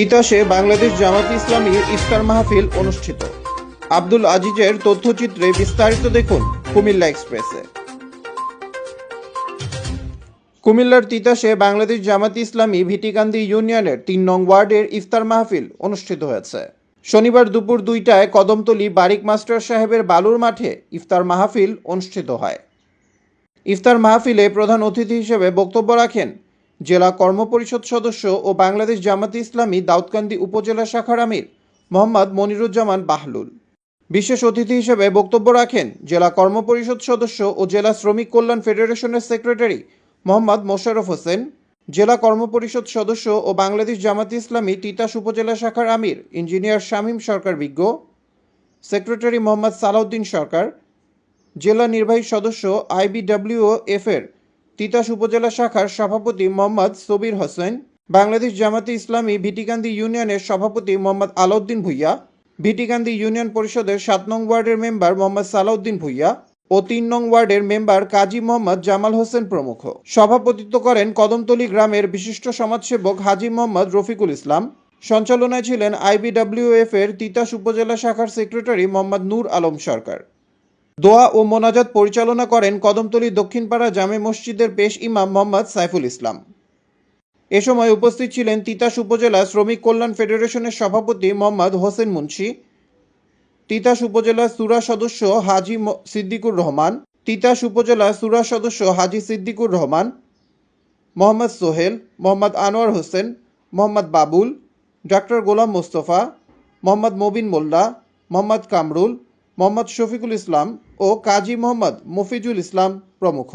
তিতাসে বাংলাদেশ জামাতে ইসলামীর ইফতার মাহফিল অনুষ্ঠিত। আব্দুল আজিজের তথ্যচিত্রে বিস্তারিত দেখুন কুমিল্লা এক্সপ্রেসে। কুমিল্লার তিতাসে বাংলাদেশ জামাতে ইসলামী ভিটিকান্দি ইউনিয়নের ৩ নং ওয়ার্ডের ইফতার মাহফিল অনুষ্ঠিত হয়েছে। শনিবার দুপুর ২টায় কদমতলী বারিক মাস্টার সাহেবের বালুর মাঠে ইফতার মাহফিল অনুষ্ঠিত হয়। ইফতার মাহফিলে প্রধান অতিথি হিসেবে বক্তব্য রাখেন জেলা কর্মপরিষদ সদস্য ও বাংলাদেশ জামাতে ইসলামী দাউদকান্দি উপজেলা শাখার আমির মোহাম্মদ মনিরুজ্জামান বাহলুল। বিশেষ অতিথি হিসেবে বক্তব্য রাখেন জেলা কর্মপরিষদ সদস্য ও জেলা শ্রমিক কল্যাণ ফেডারেশনের সেক্রেটারি মোহাম্মদ মোশাররফ হোসেন, জেলা কর্মপরিষদ সদস্য ও বাংলাদেশ জামাতে ইসলামী তিতাস উপজেলা শাখার আমির ইঞ্জিনিয়ার শামীম সরকার বিজ্ঞ, সেক্রেটারি মোহাম্মদ সালাউদ্দিন সরকার, জেলা নির্বাহী সদস্য IBWF এর তিতাস উপজেলা শাখার সভাপতি মোহাম্মদ সবির হোসেন, বাংলাদেশ জামাতে ইসলামী ভিটিকান্দি ইউনিয়নের সভাপতি মোহাম্মদ আলাউদ্দিন ভুইয়া, ভিটিকান্দি ইউনিয়ন পরিষদের ৭ নং ওয়ার্ডের মেম্বার মোহাম্মদ সালাউদ্দিন ভুইয়া ও ৩ নং ওয়ার্ডের মেম্বার কাজী মোহাম্মদ জামাল হোসেন প্রমুখ। সভাপতিত্ব করেন কদমতলী গ্রামের বিশিষ্ট সমাজসেবক হাজী মোহাম্মদ রফিকুল ইসলাম। সঞ্চালনায় ছিলেন IBWF এর তিতাস উপজেলা শাখার সেক্রেটারি মোহাম্মদ নূর আলম সরকার। দোয়া ও মোনাজাত পরিচালনা করেন কদমতলী দক্ষিণপাড়া জামে মসজিদের পেশ ইমাম মোহাম্মদ সাইফুল ইসলাম। এ সময় উপস্থিত ছিলেন তিতাস উপজেলা শ্রমিক কল্যাণ ফেডারেশনের সভাপতি মোহাম্মদ হোসেন মুন্সি, তিতাস উপজেলা সুরা সদস্য হাজী সিদ্দিকুর রহমান, তিতাস উপজেলা সুরা সদস্য হাজী সিদ্দিকুর রহমান, মোহাম্মদ সোহেল, মোহাম্মদ আনোয়ার হোসেন, মোহাম্মদ বাবুল, ডাক্তার গোলাম মোস্তফা, মোহাম্মদ মবিন মোল্লা, মোহাম্মদ কামরুল, মোহাম্মদ শফিকুল ইসলাম ও কাজী মোহাম্মদ মফিজুল ইসলাম প্রমুখ।